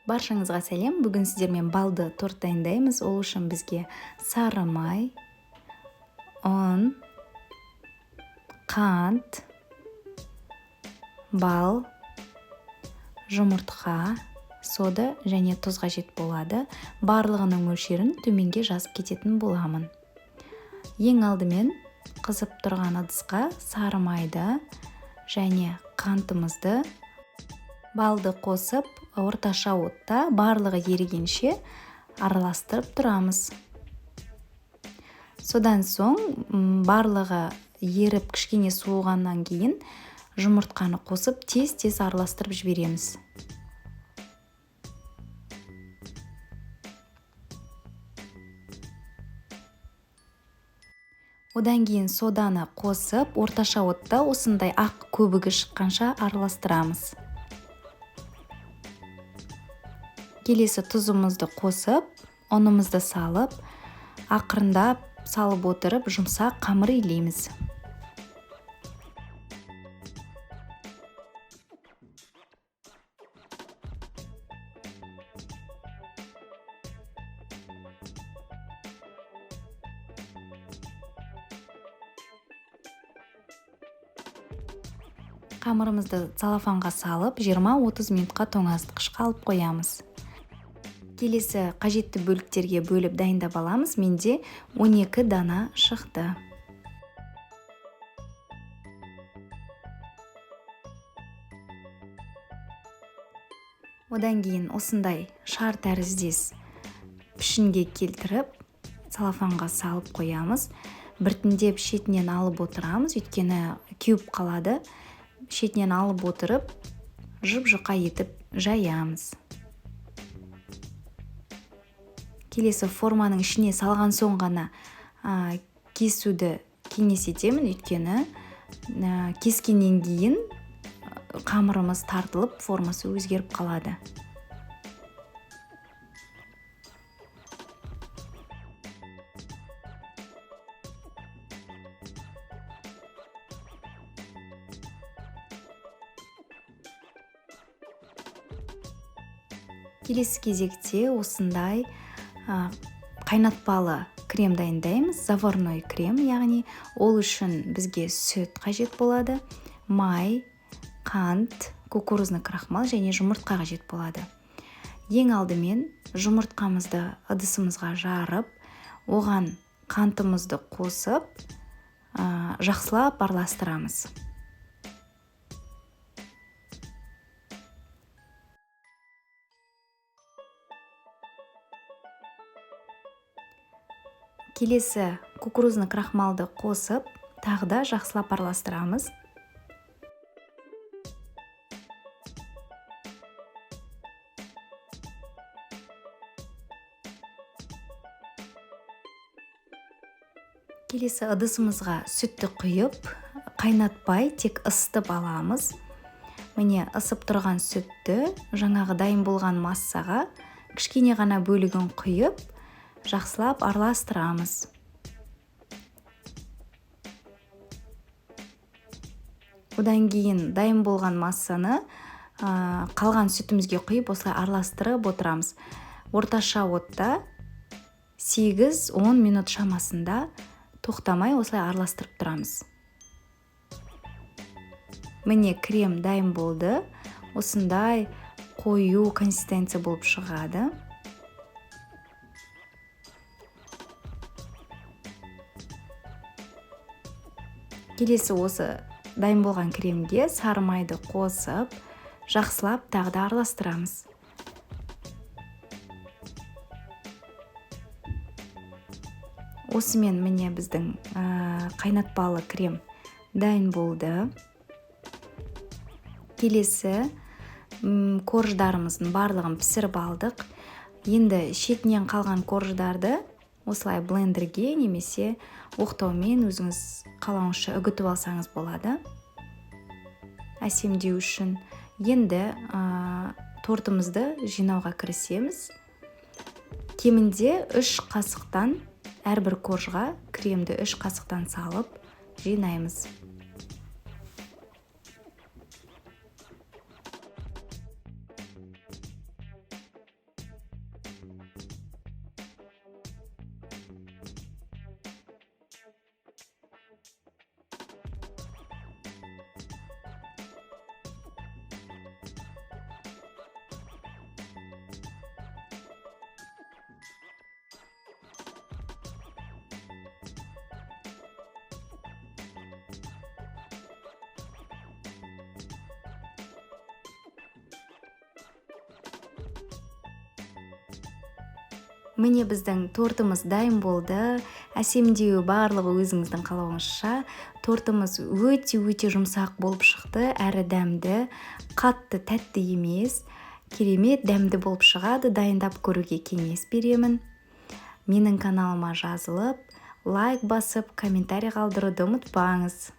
Баршаңызға сәлем. Бүгін сіздермен балды торт дайындаймыз. Ол үшін бізге сары май, ұн, қант, бал, жұмыртқа, сода және тұз қажет болады. Барлығының мөлшерін төменге жазып кететін боламын. Ең алдымен қызып тұрған ыдысқа сары майды және қантымызды, балды қосып, орташа отта барлығы ерігенше араластырып тұрамыз. Содан соң барлығы еріп кішкене суығаннан кейін жұмыртқаны қосып тез-тез араластырып жібереміз. Одан кейін соданы қосып, орташа отта осындай ақ көбігі шыққанша араластырамыз. Келесі тұзымызды қосып, ұнымызды салып, ақырындап салып отырып, жұмсақ қамыр илейміз. Қамырымызды целлофанға салып, 20-30 минутқа тоңазытқышқа алып қоямыз. Келесі қажетті бөліктерге бөліп дайындап аламыз. Менде 12 дана шықты. Одан кейін осындай шар тәріздес пішінге келтіріп, целлофанға салып қоямыз. Біртіндеп шетінен алып отырамыз, өйткені кеуіп қалады. Шетінен алып отырып, жұп-жұқа етіп жаямыз. Келесі форманың ішіне салған соң ғана кесуді кеңес етемін, өйткені кескеннен кейін қамырымыз тартылып, формасы өзгеріп қалады. Келесі кезекте осындай қайнатпалы крем дайындаймыз. Заварной крем, яғни ол үшін бізге сүт қажет болады, май, қант, кукурузный крахмал және жұмыртқа қажет болады. Ең алдымен жұмыртқамызды ыдысымызға жарып, оған қантымызды қосып, жақсылап араластырамыз. Келесі кукурузный крахмалды қосып, тағы да жақсылап араластырамыз. Келесі ыдысымызға сүтті құйып, қайнатпай, тек ысытып аламыз. Міне ысып тұрған сүтті жаңағы дайын болған массаға кішкене ғана бөлігін құйып, жақсылап араластырамыз. Одан кейін дайын болған массаны қалған сүтімізге құйып, осылай араластырып отырамыз. Орташа отта 8-10 минут шамасында тоқтамай осылай араластырып тұрамыз. Міне крем дайын болды. Осындай қою консистенция болып шығады. Келесі осы дайын болған кремге сары майды қосып, жақсылап тағы да араластырамыз. Осымен міне біздің қайнатпалы крем дайын болды. Келесі корждарымыздың барлығын пісіріп алдық. Енді шетінен қалған корждарды осылай блендерге немесе оқтаумен өзіңіз қалауынша үгітіп алсаңыз болады. Әсемдеу үшін. Енді тортымызды жинауға кірісеміз. Кемінде 3 қасықтан әрбір коржға кремді 3 қасықтан салып жинаймыз. Міне біздің тортымыз дайын болды. Әсемдеуі барлығы өзіңіздің қалауыңызша. Тортымыз өте жұмсақ болып шықты, әрі дәмді, қатты тәтті емес. Керемет дәмді болып шығады, дайындап көруге кеңес беремін. Менің каналыма жазылып, лайк басып, комментарий қалдыруды ұмытпаңыз.